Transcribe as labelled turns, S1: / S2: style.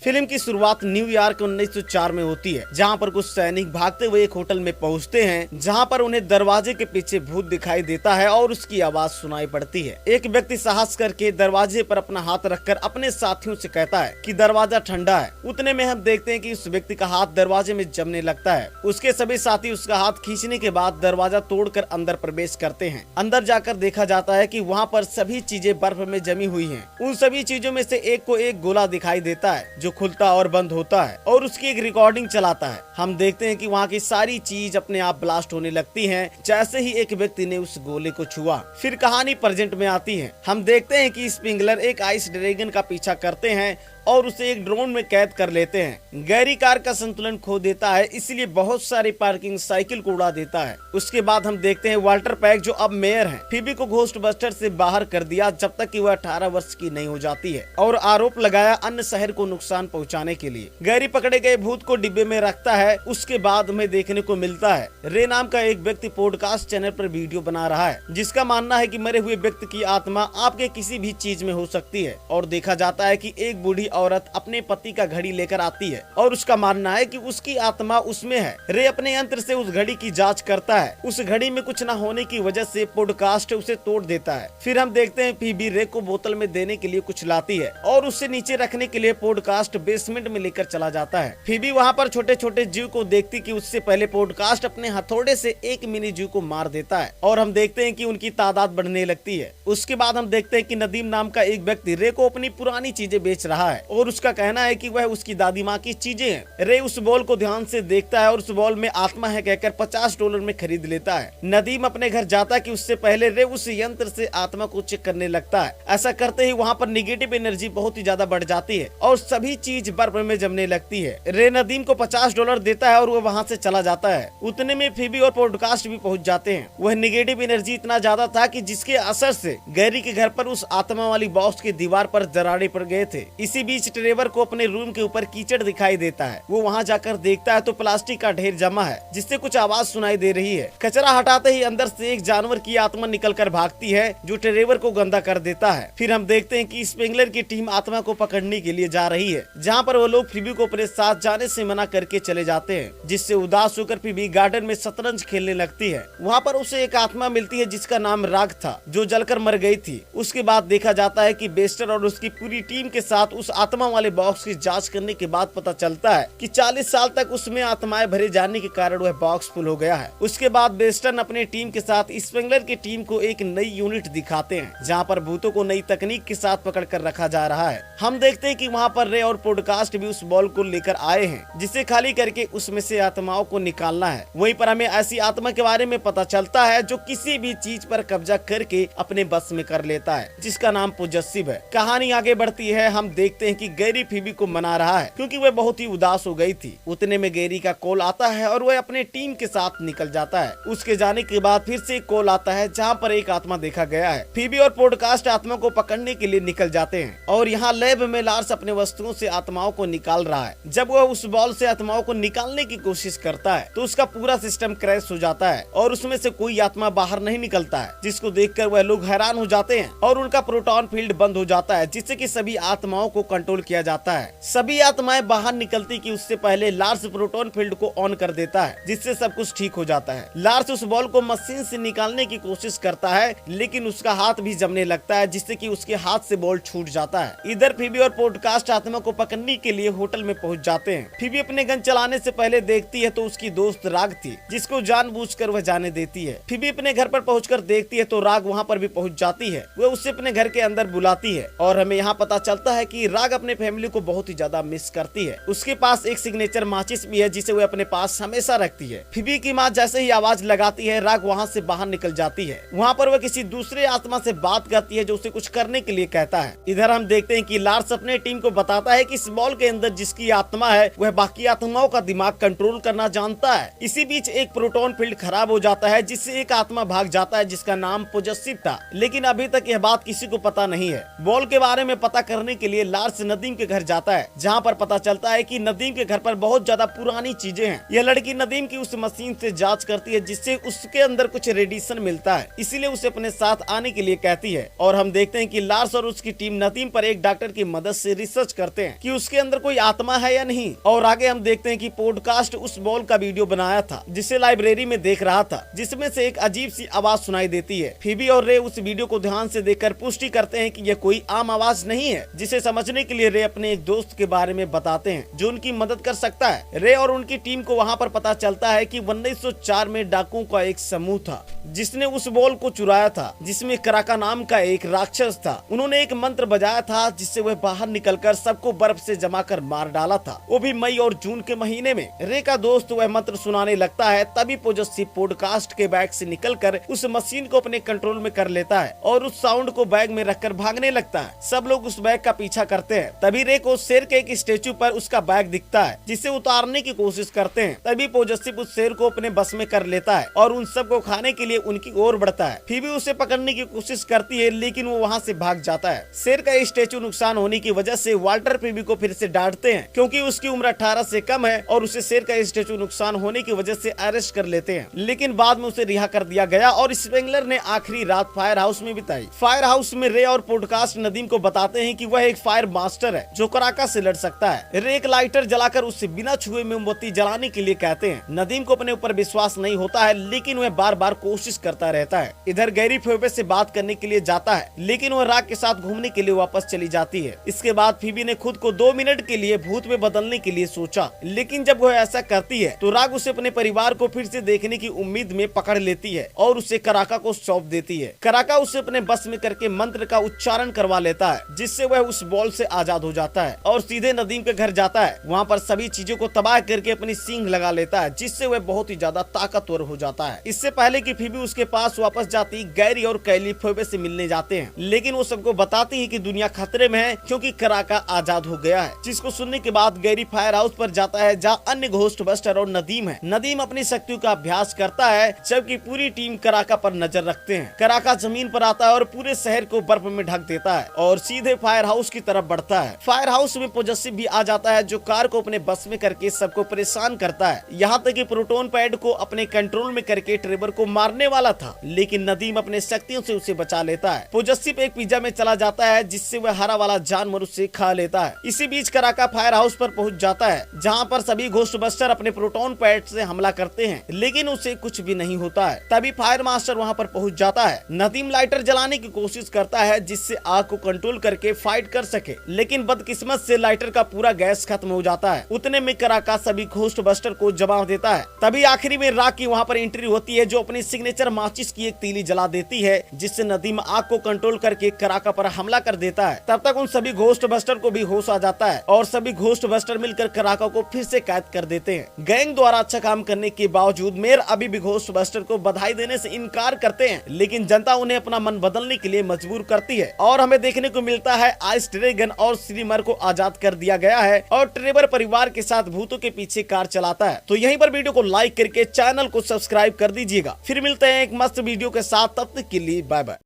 S1: Film की शुरुआत New York 1904 में होती है, जहां पर कुछ सैनिक भागते हुए एक होटल में पहुंचते हैं, जहां पर उन्हें दरवाजे के पीछे भूत दिखाई देता है और उसकी आवाज सुनाई पड़ती है। एक व्यक्ति साहस करके दरवाजे पर अपना हाथ रखकर अपने साथियों से कहता है कि दरवाजा ठंडा है। उतने में हम देखते हैं कि उस व्यक्ति का हाथ दरवाजे में जमने लगता है। उसके सभी साथी उसका हाथ खींचने के बाद दरवाजा तोड़कर अंदर प्रवेश करते हैं। अंदर जाकर देखा जाता है कि वहाँ पर सभी चीजें बर्फ में जमी हुई हैं। उन सभी चीजों में से एक को एक गोला दिखाई देता है जो खुलता और बंद होता है और उसकी एक रिकॉर्डिंग चलाता है। हम देखते हैं कि वहाँ की सारी चीज अपने आप ब्लास्ट होने लगती हैं जैसे ही एक व्यक्ति ने उस गोले को छुआ। फिर कहानी प्रेजेंट में आती है। हम देखते हैं कि स्पिंगलर एक आइस ड्रैगन का पीछा करते हैं और उसे एक ड्रोन में कैद कर लेते हैं। गैरी कार का संतुलन खो देता है, इसलिए बहुत सारी पार्किंग साइकिल को उड़ा देता है। उसके बाद हम देखते हैं वाल्टर पैक जो अब मेयर हैं, फीबी को घोस्टबस्टर से बाहर कर दिया जब तक कि वह 18 वर्ष की नहीं हो जाती है और आरोप लगाया अन्य शहर को नुकसान पहुंचाने के लिए। गैरी पकड़े गए भूत को डिब्बे में रखता है। उसके बाद हमें देखने को मिलता है रे नाम का एक व्यक्ति पॉडकास्ट चैनल पर वीडियो बना रहा है, जिसका मानना है कि मरे हुए व्यक्ति की आत्मा आपके किसी भी चीज में हो सकती है। और देखा जाता है कि एक बूढ़ी औरत अपने पति का घड़ी लेकर आती है और उसका मानना है कि उसकी आत्मा उसमें है। रे अपने यंत्र से उस घड़ी की जांच करता है। उस घड़ी में कुछ न होने की वजह से पॉडकास्ट उसे तोड़ देता है। फिर हम देखते हैं फीबी रे को बोतल में देने के लिए कुछ लाती है और उसे नीचे रखने के लिए पॉडकास्ट बेसमेंट में लेकर चला जाता है। फीबी वहाँ पर छोटे छोटे जीव को देखती कि उससे पहले पॉडकास्ट अपने हथौड़े से एक मिनी जीव को मार देता है और हम देखते हैं कि उनकी तादाद बढ़ने लगती है। उसके बाद हम देखते हैं कि नदीम नाम का एक व्यक्ति रे को अपनी पुरानी चीजें बेच रहा है और उसका कहना है कि वह उसकी दादी माँ की चीजें हैं। रे उस बॉल को ध्यान से देखता है और उस बॉल में आत्मा है कहकर $50 में खरीद लेता है। नदीम अपने घर जाता है कि उससे पहले रे उस यंत्र से आत्मा को चेक करने लगता है। ऐसा करते ही वहाँ पर निगेटिव एनर्जी बहुत ही ज्यादा बढ़ जाती है और सभी चीज बर्फ में जमने लगती है। रे नदीम को $50 देता है और वो वहाँ से चला जाता है। उतने में फीबी और पॉडकास्ट भी पहुँच जाते हैं। वह निगेटिव एनर्जी इतना ज्यादा था कि जिसके असर से गैरी के घर पर उस आत्मा वाली बॉक्स की दीवार पर दरारें पड़ गए थे। इसी बीच ट्रेवर को अपने रूम के ऊपर कीचड़ दिखाई देता है। वो वहाँ जाकर देखता है तो प्लास्टिक का ढेर जमा है जिससे कुछ आवाज सुनाई दे रही है। कचरा हटाते ही अंदर से एक जानवर की आत्मा निकलकर भागती है जो ट्रेवर को गंदा कर देता है। फिर हम देखते हैं कि स्पेंगलर की टीम आत्मा को पकड़ने के लिए जा रही है, जहाँ पर वो लोग फीबी को अपने साथ जाने से मना करके चले जाते हैं, जिससे उदास होकर फीबी गार्डन में शतरंज खेलने लगती है। वहाँ पर उसे एक आत्मा मिलती है जिसका नाम राग था, जो जलकर मर गई थी। उसके बाद देखा जाता है कि बेस्टर और उसकी पूरी टीम के साथ उस आत्मा वाले बॉक्स की जांच करने के बाद पता चलता है कि 40 साल तक उसमें आत्माएं भरे जाने के कारण वह बॉक्स फुल हो गया है। उसके बाद बेस्टन अपने टीम के साथ स्पेंगलर की टीम को एक नई यूनिट दिखाते हैं, जहां पर भूतों को नई तकनीक के साथ पकड़ कर रखा जा रहा है। हम देखते हैं कि वहां पर रे और पॉडकास्ट भी उस बॉल को लेकर आए हैं, जिसे खाली करके उसमें से आत्माओं को निकालना है। वहीं पर हमें ऐसी आत्मा के बारे में पता चलता है जो किसी भी चीज पर कब्जा करके अपने बस में कर लेता है, जिसका नाम पोजेसिव है। कहानी आगे बढ़ती है। हम देखते हैं कि गैरी फीबी को मना रहा है क्योंकि वह बहुत ही उदास हो गई थी। उतने में गैरी का कॉल आता है और वह अपने टीम के साथ निकल जाता है। उसके जाने के बाद फिर से एक कॉल आता है जहाँ पर एक आत्मा देखा गया है। फीबी और पॉडकास्ट आत्मा को पकड़ने के लिए निकल जाते हैं और यहाँ लैब में लार्स अपने वस्तुओं से आत्माओं को निकाल रहा है। जब वह उस बॉल से आत्माओं को निकालने की कोशिश करता है तो उसका पूरा सिस्टम क्रैश हो जाता है और उसमें से कोई आत्मा बाहर नहीं निकलता है, जिसको देखकर वह लोग हैरान हो जाते हैं और उनका प्रोटॉन फील्ड बंद हो जाता है, जिससे कि सभी आत्माओं को कंट्रोल किया जाता है। सभी आत्माएं बाहर निकलती कि उससे पहले लार्स प्रोटॉन फील्ड को ऑन कर देता है, जिससे सब कुछ ठीक हो जाता है। लार्स उस बॉल को मशीन से निकालने की कोशिश करता है, लेकिन उसका हाथ भी जमने लगता है, जिससे कि उसके हाथ से बॉल छूट जाता है। इधर फीबी और पॉडकास्ट आत्मा को पकड़ने के लिए होटल में पहुंच जाते हैं। फीबी अपने गन चलाने से पहले देखती है तो उसकी दोस्त राग थी, जिसको जानबूझकर वह जाने देती है। फीबी अपने घर पर पहुंचकर देखती है तो राग वहां पर भी पहुंच जाती है। वह उसे अपने घर के अंदर बुलाती है और हमें यहाँ पता चलता है कि राग अपने फैमिली को बहुत ही ज्यादा मिस करती है। उसके पास एक सिग्नेचर माचिस भी है जिसे वह अपने पास हमेशा रखती है। फीबी की माँ जैसे ही आवाज लगाती है राग वहाँ से बाहर निकल जाती है। वहाँ पर वह किसी दूसरे आत्मा से बात करती है जो उसे कुछ करने के लिए कहता है। इधर हम देखते हैं कि लार्स अपने टीम को बताता है कि इस बॉल के अंदर जिसकी आत्मा है वह बाकी आत्माओं का दिमाग कंट्रोल करना जानता है। इसी बीच एक प्रोटॉन फील्ड खराब हो जाता है, जिससे एक आत्मा भाग जाता है जिसका नाम पोजेसिव था, लेकिन अभी तक यह बात किसी को पता नहीं है। बॉल के बारे में पता करने के लिए लार्स से नदीम के घर जाता है, जहाँ पर पता चलता है कि नदीम के घर पर बहुत ज्यादा पुरानी चीजें हैं। यह लड़की नदीम की उस मशीन से जांच करती है जिससे उसके अंदर कुछ रेडिएशन मिलता है, इसीलिए उसे अपने साथ आने के लिए कहती है। और हम देखते हैं कि लार्स और उसकी टीम नदीम पर एक डॉक्टर की मदद से रिसर्च करते हैं कि उसके अंदर कोई आत्मा है या नहीं। और आगे हम देखते हैं कि पॉडकास्ट उस बॉल का वीडियो बनाया था जिसे लाइब्रेरी में देख रहा था, जिसमें से एक अजीब सी आवाज सुनाई देती है। फीबी और रे उस वीडियो को ध्यान से देखकर पुष्टि करते हैं कि यह कोई आम आवाज नहीं है, जिसे समझने के लिए रे अपने एक दोस्त के बारे में बताते हैं जो उनकी मदद कर सकता है। रे और उनकी टीम को वहाँ पर पता चलता है कि 1904 में डाकुओं का एक समूह था जिसने उस बॉल को चुराया था, जिसमें कराका नाम का एक राक्षस था। उन्होंने एक मंत्र बजाया था जिससे वह बाहर निकलकर सबको बर्फ से जमा कर मार डाला था, वो भी मई और जून के महीने में। रे का दोस्त वह मंत्र सुनाने लगता है, तभी पोजेसिव पॉडकास्ट के बैग से निकलकर उस मशीन को अपने कंट्रोल में कर लेता है और उस साउंड को बैग में रखकर भागने लगता है। सब लोग उस बैग का पीछा करते हैं। तभी रे को शेर के एक स्टेचू पर उसका बैग दिखता है जिसे उतारने की कोशिश करते हैं। तभी पोजेसिव उस शेर को अपने बस में कर लेता है और उन सबको खाने के लिए उनकी ओर बढ़ता है। फीबी उसे पकड़ने की कोशिश करती है लेकिन वो वहाँ से भाग जाता है। शेर का स्टेचू नुकसान होने की वजह से वाल्टर फीबी को फिर से डांटते हैं क्योंकि उसकी उम्र 18 से कम है और उसे शेर का स्टेचू नुकसान होने की वजह से अरेस्ट कर लेते हैं, लेकिन बाद में उसे रिहा कर दिया गया और स्पेंगलर ने आखिरी रात फायर हाउस में बिताई। फायर हाउस में रे और पॉडकास्ट नदीम को बताते हैं कि वह एक फायर मास्टर है जो कराका से लड़ सकता है। रे एक लाइटर जलाकर उससे बिना छुए मोमबत्ती जलाने के लिए कहते हैं। नदीम को अपने ऊपर विश्वास नहीं होता है लेकिन वह बार बार कोशिश करता रहता है। इधर गैरी फोबे से बात करने के लिए जाता है लेकिन वह राग के साथ घूमने के लिए वापस चली जाती है। इसके बाद फीबी ने खुद को 2 मिनट के लिए भूत में बदलने के लिए सोचा, लेकिन जब वह ऐसा करती है तो राग उसे अपने परिवार को फिर से देखने की उम्मीद में पकड़ लेती है और उसे कराका को सौंप देती है। कराका उसे अपने बस में करके मंत्र का उच्चारण करवा लेता है जिससे वह उस बॉल से आजाद हो जाता है और सीधे नदीम के घर जाता है। वहाँ पर सभी चीजों को तबाह करके अपनी सींग लगा लेता है जिससे वह बहुत ही ज्यादा ताकतवर हो जाता है। इससे पहले कि फीबी उसके पास वापस जाती, गैरी और कैली फोबे से मिलने जाते हैं, लेकिन वो सबको बताती है कि दुनिया खतरे में है क्योंकि कराका आजाद हो गया है। जिसको सुनने के बाद गैरी फायर हाउस पर जाता है जहाँ अन्य घोस्ट बस्टर और नदीम है। नदीम अपनी शक्तियों का अभ्यास करता है जबकि पूरी टीम कराका पर नजर रखते हैं। कराका जमीन पर आता है और पूरे शहर को बर्फ में ढक देता है और सीधे फायर हाउस की तरफ बढ़ता है। फायर हाउस में पोजेसिव भी आ जाता है जो कार को अपने बस में करके सबको परेशान करता है, यहाँ तक कि प्रोटोन पैड को अपने कंट्रोल में करके ट्रेवर को मारने वाला था, लेकिन नदीम अपने शक्तियों से उसे बचा लेता है। पोजेसिव एक पिज्जा में चला जाता है जिससे वह हरा वाला जानवर उसे खा लेता है। इसी बीच कराका फायर हाउस पर पहुंच जाता है जहाँ पर सभी घोस्टबस्टर अपने प्रोटोन पैड से हमला करते हैं, लेकिन उसे कुछ भी नहीं होता है। तभी फायर मास्टर वहाँ पर पहुंच जाता है। नदीम लाइटर जलाने की कोशिश करता है जिससे आग को कंट्रोल करके फाइट कर सके, लेकिन बदकिस्मत से लाइटर का पूरा गैस खत्म हो जाता है। उतने में कराका सभी घोस्टबस्टर को जवाब देता है। तभी आखिरी में राग की वहाँ पर एंट्री होती है जो अपनी सिग्नेचर माचिस की एक तीली जला देती है जिससे नदीम आग को कंट्रोल करके कराका पर हमला कर देता है। तब तक उन सभी घोस्टबस्टर को भी होश आ जाता है और सभी घोस्टबस्टर मिलकर कराका को फिर से कैद कर देते हैं। गैंग द्वारा अच्छा काम करने के बावजूद मेयर अभी भी घोस्टबस्टर को बधाई देने से इनकार करते हैं, लेकिन जनता उन्हें अपना मन बदलने के लिए मजबूर करती है और हमें देखने को मिलता है आइस ड्रैगन और श्रीमर को आजाद कर दिया गया है और ट्रेवर परिवार के साथ भूतों के पीछे कार चलाता है। तो यहीं पर वीडियो को लाइक करके चैनल को सब्सक्राइब कर दीजिएगा। फिर मिलते हैं एक मस्त वीडियो के साथ, तब तक के लिए बाय बाय।